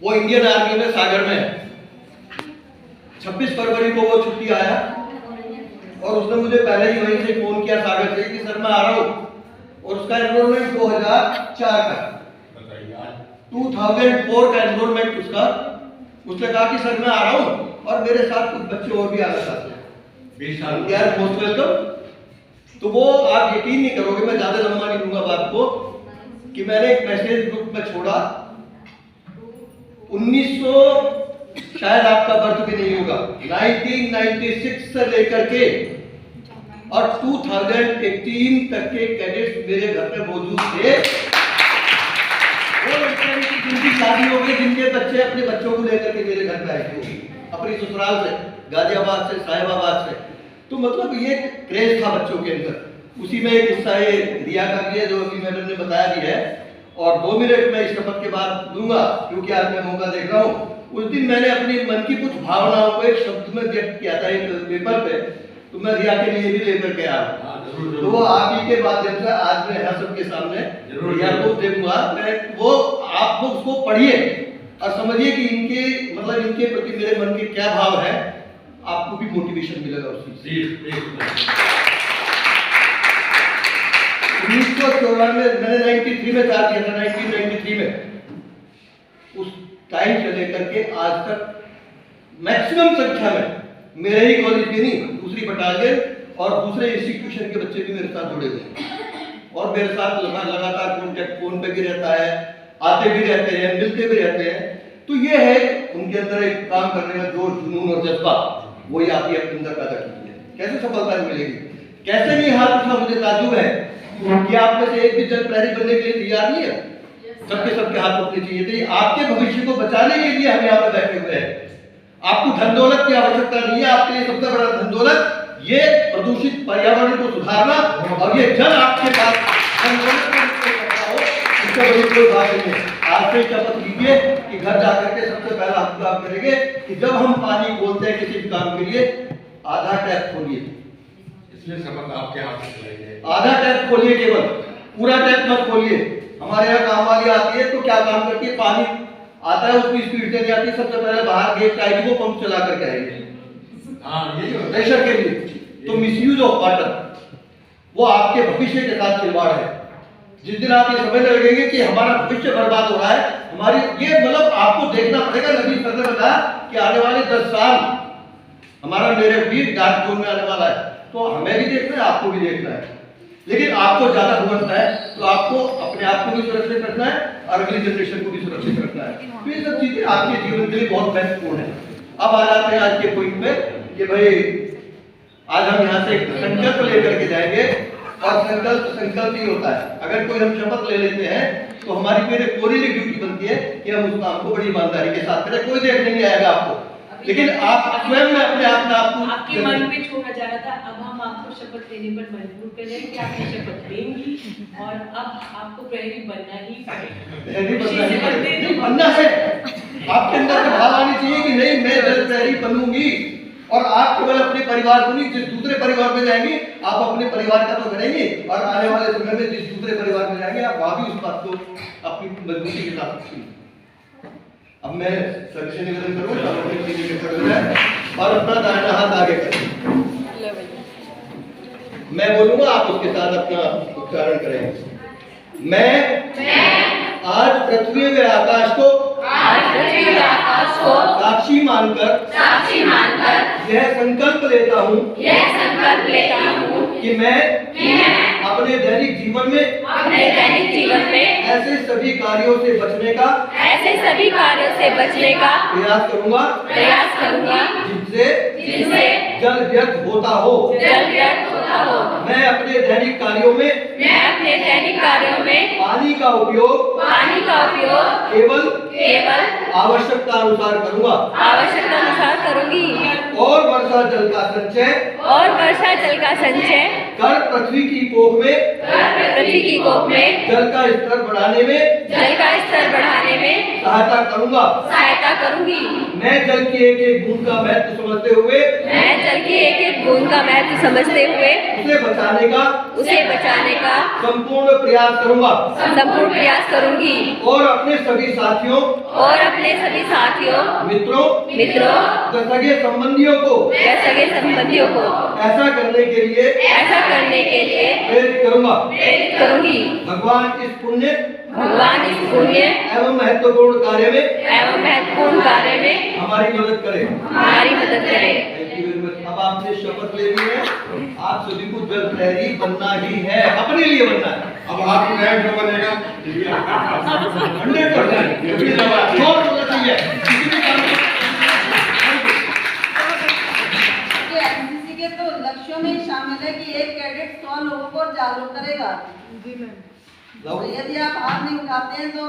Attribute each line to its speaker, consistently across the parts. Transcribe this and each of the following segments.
Speaker 1: वो Indian army में सागर में है। 26 फरवरी को वो छुट्टी आया और उसने मुझे पहले ही वहीं से फोन किया सागर से कि सर मैं आ रहा हूँ, और उसका एनरोलमेंट 2004 का 2004 का एनरोलमेंट उसका। उसने कहा कि सर मैं आ रहा हूँ और मेरे साथ कुछ बच्चे और भी आना चाहते हैं, यार मोस्ट वेलकम। तो वो आप यकीन नहीं करोगे, मैं ज्यादा लंबा नहीं लूंगा बात को, कि मैंने एक मैसेज ग्रुप में छोड़ा 1900 शायद आपका बर्थ भी नहीं होगा, 1996 से लेकर के और 2018 तक के कैडेट्स मेरे घर पे मौजूद थे। वो लड़के जिनकी शादी हो गई, जिनके बच्चे अपने बच्चों को लेकर के मेरे घर पे आए थे, अपनी ससुराल से, गाजियाबाद से, साहिबाबाद से। तो मतलब ये क्रेज था बच्चों के अंदर। उसी में एक किस्सा ये रिया का भी है जो अभी मैडम ने बताया भी है, और 2 मिनट में इस शपथ के बाद दूंगा क्योंकि आज मैं मौका देख रहा हूँ। उस दिन मैंने अपने मन की कुछ भावनाओं को एक शब्द में व्यक्त किया था एक पेपर पे, तो मैं रिया के लिए भी लेकर के आया। तो वो आप ही के माध्यम से आज मैं यहाँ सबके सामने रिया को दूंगा। मैं वो आप लोग उसको पढ़िए और समझिए कि इनके मतलब इनके प्रति मेरे मन के क्या भाव है, आपको भी मोटिवेशन मिलेगा उस चीज से। 1994 में मैंने 93 में चार्ज किया था, 1993 में। उस टाइम से लेकर के आज तक मैक्सिमम संख्या में मेरे ही कॉलेज के नहीं, दूसरी बटालियन और दूसरे इंस्टीट्यूशन के बच्चे भी मेरे साथ जुड़े हुए हैं और मेरे साथ लगातार कॉन्टेक्ट फोन पे भी रहता है, आते भी रहते हैं, मिलते भी रहते हैं। तो ये है उनके अंदर एक काम करने का जोश, जुनून और जज्बा, वही आप ही अपने अंदर पैदा कीजिए। कैसे सफलता मिलेगी, कैसे नहीं हाथ उठा। मुझे ताज्जुब है कि आप में से एक भी जल प्रहरी बनने के लिए तैयार नहीं है, सबके हाथ उठने चाहिए। तो आपके भविष्य को बचाने के लिए हम यहाँ पे बैठे हुए हैं। आपको धन दौलत की आवश्यकता नहीं है, आपके लिए सबसे बड़ा धन दौलत ये प्रदूषित पर्यावरण को सुधारना, और ये जल आपके पास धन दौलत हो, इसका बड़ी कोई बात नहीं है। आज से शपथ लीजिए कि घर जाकर के सबसे पहला हम काम करेंगे कि जब हम पानी खोलते हैं किसी भी काम के लिए, आधा टैप खोलिए।
Speaker 2: इसलिए शपथ आपके हाथ में चलेगी।
Speaker 1: आधा टैप खोलिए, केवल पूरा टैप मत खोलिए। हमारे यहाँ काम वाली आती है तो क्या काम करती है, पानी आता है उसकी स्पीड से नहीं आती, सबसे पहले बाहर गेट का आएगी, वो पंप चला करके आएगी प्रेशर के लिए। तो मिसयूज ऑफ वाटर वो आपके भविष्य के साथ खिलवाड़ है। जिस दिन आप ये समझने लगेंगे कि हमारा भविष्य बर्बाद हो रहा है, हमारी ये मतलब आपको देखना पड़ेगा। नबी सर ने बताया कि आने वाले 10 साल हमारा मेरे वीर डार्क जोन में आने वाला है, तो हमें भी देखना है, आपको भी देखना है। लेकिन आपको ज्यादा भुगतना है तो आपको अपने आप को भी सुरक्षित रखना है और अगली जनरेशन को भी सुरक्षित रखना है। तो ये सब चीजें आपके जीवन के लिए बहुत महत्वपूर्ण है। अब आ जाते हैं आज के पॉइंट में कि भाई आज हम यहाँ से एक संकल्प लेकर के जाएंगे, और संकल्प ही होता है। अगर कोई हम शपथ ले लेते हैं तो हमारी मेरे पूरी ड्यूटी बनती है कि हम उस काम को बड़ी ईमानदारी के साथ करें। कोई देखने नहीं आएगा आपको, लेकिन आप स्वयं में अपने आप में
Speaker 3: आपके मन में छोड़ा जा रहा था। अब हम आपको शपथ लेने पर मजबूर कर रहे हैं कि आप ये शपथ लेंगी और अब आपको प्रहरी बनना ही पड़ेगा।
Speaker 1: बनना है, आपके अंदर से भाव आनी चाहिए कि नहीं मैं जल प्रहरी बनूंगी। और आप केवल अपने परिवार को नहीं, जिस दूसरे परिवार में जाएंगे आप अपने परिवार का तो करेंगे, और आने वाले समय में जिस दूसरे परिवार में जाएंगे आप वहां भी उस बात को अपनी मजबूती के साथ रखेंगे। अब मैं सभी से निवेदन करूंगा और अपना दाहिना हाथ आगे करें। मैं बोलूंगा, आप उसके साथ अपना उच्चारण करेंगे। मैं आज पृथ्वी व आकाश को साक्षी मानकर यह संकल्प लेता हूँ कि मैं अपने दैनिक जीवन में ऐसे सभी कार्यों से बचने का प्रयास करूंगा जिससे जल व्यर्थ होता हो। मैं अपने दैनिक कार्यों में पानी का उपयोग केवल आवश्यकता अनुसार करूंगी, और वर्षा जल का संचय कर पृथ्वी की कोख में जल का स्तर बढ़ाने में सहायता करूंगा।
Speaker 4: सहायता करूंगी।
Speaker 1: मैं जल की एक एक बूंद का महत्व समझते हुए
Speaker 4: मैं जल की एक एक बूंद का महत्व समझते हुए
Speaker 1: उसे बचाने का
Speaker 4: संपूर्ण
Speaker 1: प्रयास करूंगा
Speaker 4: संपूर्ण प्रयास करूंगी
Speaker 1: और अपने सभी साथियों मित्रों सगे संबंधियों को ऐसा करने के लिए प्रेरित करूंगी। भगवान इस पुण्य एवं महत्वपूर्ण कार्य में हमारी मदद करे। Thank you very much। अब आपने शपथ ले ली है, आप सभी को जल प्रहरी बनना ही है, अपने लिए बनना है।
Speaker 2: अब आपको नया जो बनेगा
Speaker 1: 100% जोर होना चाहिए किसी भी काम में।
Speaker 5: एनसीसी के तो लक्ष्यों में शामिल है कि एक कैडेट 100 लोगों को जागरूक करेगा। तो यदि आप हाथ नहीं उठाते हैं तो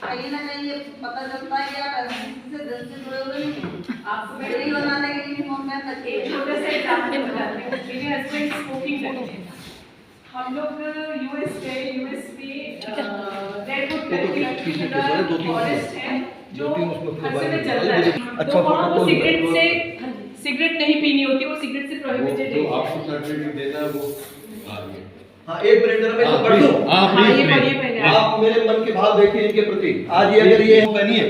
Speaker 5: कहीं ना कहीं ये पता चलता है कि आप एनसीसी से दिल से जुड़े हुए नहीं। आपको बिल्डिंग बनाने के लिए यूनिफॉर्म पहन सकते हैं।
Speaker 3: एक छोटे से एग्जाम्पल बताते हैं। मेरे हस्बैंड स्मोकिंग करते हैं। हम लोग यूएस में रेडवुड फॉरेस्ट है जो हर समय चलता है।
Speaker 1: अच्छा,
Speaker 3: तो वहाँ वो
Speaker 1: फोटो
Speaker 3: सिगरेट नहीं पीनी होती, वो सिगरेट से प्रोहिबिटेड
Speaker 2: जो
Speaker 3: है।
Speaker 2: आपको सर्टिफिकेट देना है वो आगे।
Speaker 1: हाँ, एक मिनट जरा मैं इसको पढ़ दूं।
Speaker 3: हाँ, ये पढ़िए पहले
Speaker 1: आप मेरे मन के भाव देखिए इनके प्रति। आज ये अगर ये पहनिए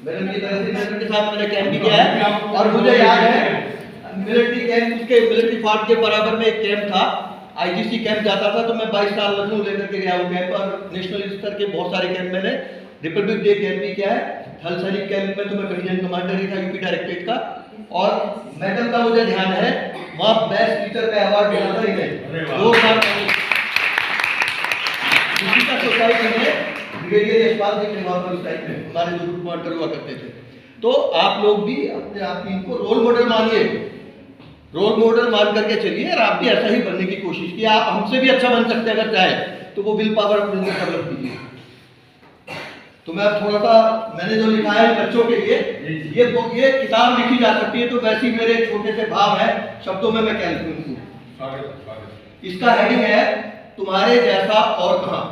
Speaker 1: मैडम की तरह से मैडम के साथ मैंने कैंप भी किया है और मुझे याद है मिलिट्री कैंप, उसके मिलिट्री फार्ट के बराबर में एक कैंप था, आईजीसी कैंप जाता था। तो मैं 22 साल लखनऊ लेकर के गया हूँ कैंप, और नेशनल स्तर के बहुत सारे कैंप मैंने रिपब्लिक डे कैंप भी किया है। थल सैनिक कैंप में तो मैं डिवीजन कमांडर ही था यूपी डायरेक्टरेट का, और मेडल का मुझे ध्यान है वहाँ बेस्ट टीचर का अवार्ड मिला था इन्हें 2 साल सोसाइटी में ब्रिगेडियर यशपाल सिंह ने वहाँ पर उस टाइम में हमारे जो ग्रुप कमांडर हुआ करते थे। तो आप लोग भी अपने आप इनको रोल मॉडल मानिए, रोल मॉडल मान करके चलिए, और आप भी ऐसा ही बनने की कोशिश कीजिए। आप हमसे भी अच्छा बन सकते हैं अगर चाहे तो, वो विल पावर अपने अंदर डेवलप कीजिए। तो मैं अब थोड़ा सा मैंने जो लिखा है बच्चों के लिए, ये किताब लिखी जा सकती है, तो वैसे ही मेरे छोटे से भाव है, शब्दों में मैं क्या लिखूं इनको। इसका हेडिंग है तुम्हारे जैसा और कहां।